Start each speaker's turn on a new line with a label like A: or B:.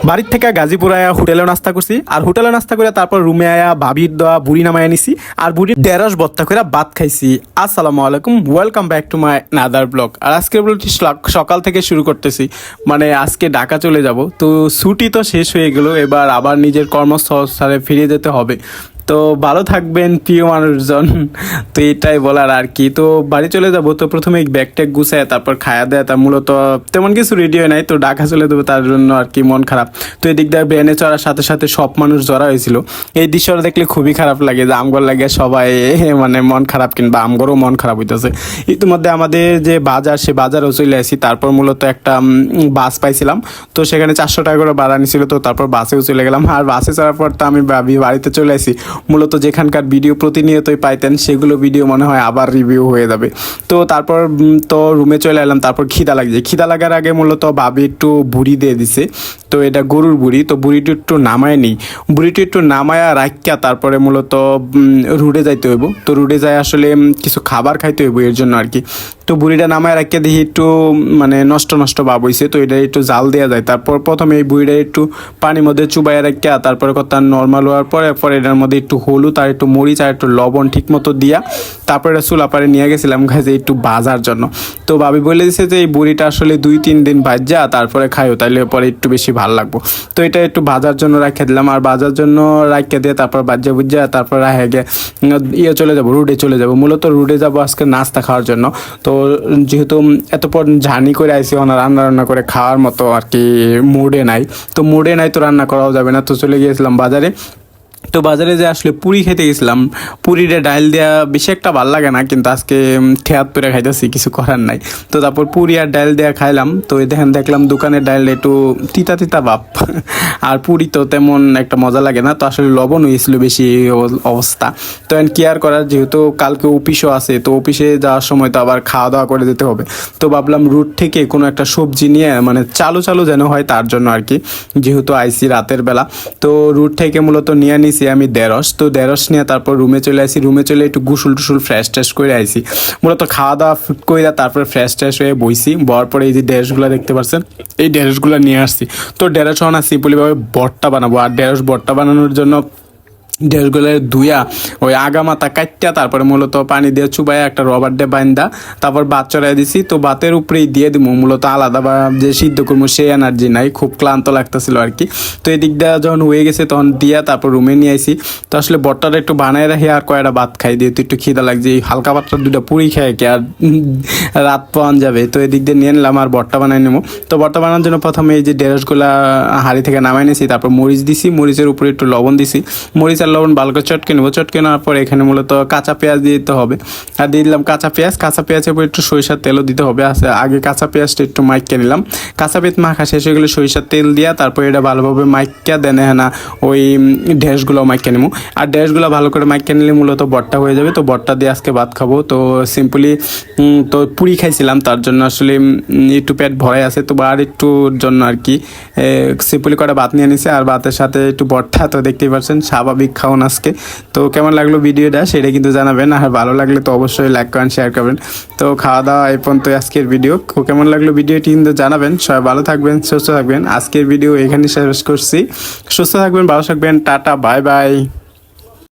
A: বাড়ির থেকে গাজীপুর আয়া হোটেলে নাস্তা করছি, আর হোটেলে নাস্তা করে তারপর রুমে আয়া ভাবির দেওয়া বুড়ি নামায় নিছি, আর বুড়ির ১.৫ বত্তা করে ভাত খাইছি। আসসালামু আলাইকুম, ওয়েলকাম ব্যাক টু মাই নাদার ব্লগ। আর আজকের ব্লগটি সকাল থেকে শুরু করতেছি, মানে আজকে ঢাকা চলে যাব। তো ছুটি তো শেষ হয়ে গেল, এবার আবার নিজের কর্মস্থলে ফিরে যেতে হবে। তো ভালো থাকবেন প্রিয় মানুষজন, তো এটাই বলার আর কি। তো বাড়ি চলে যাব, তো প্রথমে ব্যাগ ট্যাগ গুছায় তারপর খায়া দেয়, তার মূলত তেমন কিছু রেডি হয় নাই, তো ঢাকা চলে দেবো তার জন্য আর কি মন খারাপ। তো এদিক দিয়ে ব্যানে চড়ার সাথে সাথে সব মানুষ জড়া হয়েছিল। এই দৃশ্যটা দেখলে খুবই খারাপ লাগে যে আমগর লাগে সবাই মানে মন খারাপ, কিংবা আমগরও মন খারাপ হইতেছে। ইতিমধ্যে আমাদের যে বাজার, সে বাজারও চলে আসি। তারপর মূলত একটা বাস পাইছিলাম, তো সেখানে 400 টাকা করে ভাড়া নিছিল। তো তারপর বাসেও চলে গেলাম, আর বাসে চড়ার পর তো আমি বাড়িতে চলে আসি। মূলত যেখানকার ভিডিও প্রতিনিয়তই পাইতেন, সেগুলো ভিডিও মনে হয় আবার রিভিউ হয়ে যাবে। তো তারপর তো রুমে চলে এলাম। তারপর খিদা লাগছে, খিদা লাগার আগে মূলত ভাবি একটু বুড়ি দিয়ে দিছে। তো এটা গরুর বুড়ি, তো বুড়িটা একটু নামায় নিই। বুড়িটা একটু নামায়া রাখিয়া তারপরে মূলত রুডে যাইতে হইব। তো রুডে যায় আসলে কিছু খাবার খাইতে হইব, এর জন্য আর কি। তো বুড়িটা নামায় রাখিয়া দেখি একটু মানে নষ্ট নষ্ট ভাব হয়েছে, তো এটা একটু জাল দেওয়া যায়। তারপর প্রথমে এই বুড়িটা একটু পানির মধ্যে চুবাইয়া রাখিয়া তারপরে কথা নর্মাল হওয়ার পরে এটার মধ্যে একটু হলুদ আর একটু মরিচ আর একটু লবণ ঠিক মতো দিয়া তারপরে চুলা পারে নিয়ে গেছিলাম যে একটু ভাজার জন্য। তো ভাবি বলে দিছে যে এই বুড়িটা আসলে 2-3 দিন ভাজা তারপরে খাইও, তাইলে পরে একটু বেশি ভালো লাগবো। তো এটা একটু ভাজার জন্য রাখিয়ে দিলাম, আর ভাজার জন্য রাখিয়ে দিয়ে তারপর ভাজা ভুজা তারপর রাখে গিয়ে চলে যাবো, রুডে চলে যাবো। মূলত রুডে যাবো আজকে নাস্তা খাওয়ার জন্য। তো যেহেতু এতপর জার্নি করে আইসি, রান্না করে খাওয়ার মতো আর কি মুডে নাই। তো মুডে নাই, তো রান্না করাও যাবে না। তো চলে গিয়েছিলাম বাজারে। তো বাজারে যে আসলে পুরি খেতে গেছিলাম, পুরিরে ডাইল দেওয়া বেশি একটা ভালো লাগে না, কিন্তু আজকে ঠেয়াত করে খাইতেছি, কিছু করার নাই। তো তারপর পুরি আর ডাইল দেওয়া খাইলাম। তো দেখলাম দোকানের ডাইল একটু তিতা তিতা ভাব, আর পুরি তো তেমন একটা মজা লাগে না। তো আসলে লবণ হয়েছিল বেশি অবস্থা। তো কি আর করার, যেহেতু কালকে অফিসও আছে, তো অফিসে যাওয়ার সময় তো আবার খাওয়া দাওয়া করে যেতে হবে। তো ভাবলাম রুট থেকে কোনো একটা সবজি নিয়ে, মানে চালু চালু যেন হয় তার জন্য আর কি, যেহেতু আইসি রাতের বেলা। তো রুট থেকে মূলত নিয়ে নিছি আমি 1.5। তো 1.5 নিয়ে তারপর রুমে চলে আসি। রুমে চলে একটু গুসুল টুসুল ফ্রেশ ট্রেশ করে আইসি। মূলত খাওয়া দাওয়া করে তারপরে ফ্রেশ ট্রেশ হয়ে বইছি। বর পরে এই যে ঢেঁড়সগুলো দেখতে পাচ্ছেন, এই ঢেঁড়সগুলো নিয়ে আসছি। তো ঢেঁড়স না সিম্পলিভাবে বটটা বানাবো, আর ঢেঁড়স বটটা বানানোর জন্য ঢেঁড়সগুলো ধুইয়া ওই আগা মাথা কাটটা তারপরে মূলত পানি দিয়ে চুবাইয়া একটা রবার দিয়ে বাইন্দা তারপর ভাত চড়াই দিছি। তো ভাতের উপরেই দিয়ে দিব, মূলত আলাদা বা যে সিদ্ধ করবো সেই এনার্জি নাই, খুব ক্লান্ত লাগতেছিল আর কি। তো এদিক দিয়ে যখন হয়ে গেছে তখন দিয়া তারপর রুমে নিয়ে আইসি। তো আসলে বট্টাটা একটু বানায় রাখি, আর কয়টা ভাত খাই দিয়ে তো একটু খিদা লাগছে। এই হালকা পাতলা 2টা পুরি খাই কি আর রাত পাওয়ান যাবে। তো এদিক দিয়ে নিয়ে নিলাম আর বট্টা বানাই নেবো। তো বট্টা বানানোর জন্য প্রথমে এই যে ঢেঁড়সগুলা হাঁড়ি থেকে নামাই নিয়েছি, তারপর মরিচ দিছি, মরিচের উপরে একটু লবণ দিছি, মরিচ লবণ ভালো করে চটকে নেবো। চটকে নেওয়ার পরে এখানে মূলত কাঁচা পেঁয়াজ দিয়ে দিতে হবে, আর দিয়ে দিলাম কাঁচা পেঁয়াজের উপর একটু সরিষার তেলও দিতে হবে। আগে কাঁচা পেঁয়াজটা একটু মাইকে নিলাম, কাঁচা পেঁয়াজ মাখা শেষ হয়ে গেলে সরিষার তেল দিয়া তারপর এটা ভালোভাবে মাইকা দেনে না ওই ঢেঁড়সগুলো মাইকে নেবো। আর ঢেঁড়সগুলো ভালো করে মাইকে নিলে মূলত বট্টা হয়ে যাবে। তো বট্টা দিয়ে আজকে ভাত খাবো। তো সিম্পলি তো পুরি খাইছিলাম, তার জন্য আসলে একটু পেট ভরাই আছে। তো আর একটুর জন্য আর কি সিম্পলি করে ভাত নিয়ে নিছে, আর ভাতের সাথে একটু বট্টা। তো দেখতেই পাচ্ছেন স্বাভাবিক খাওয়ান আজকে। তো কেমন লাগলো ভিডিওটা সেটা কিন্তু জানাবেন, আর ভালো লাগলে তো অবশ্যই লাইক করেন, শেয়ার করবেন। তো খাওয়া দাওয়া এই পর্যন্ত আজকের ভিডিও। কেমন লাগলো ভিডিওটি কিন্তু জানাবেন। সবাই ভালো থাকবেন, সুস্থ থাকবেন। আজকের ভিডিও এখানে শেষ করছি। সুস্থ থাকবেন, ভালো থাকবেন, টাটা, বাই বাই।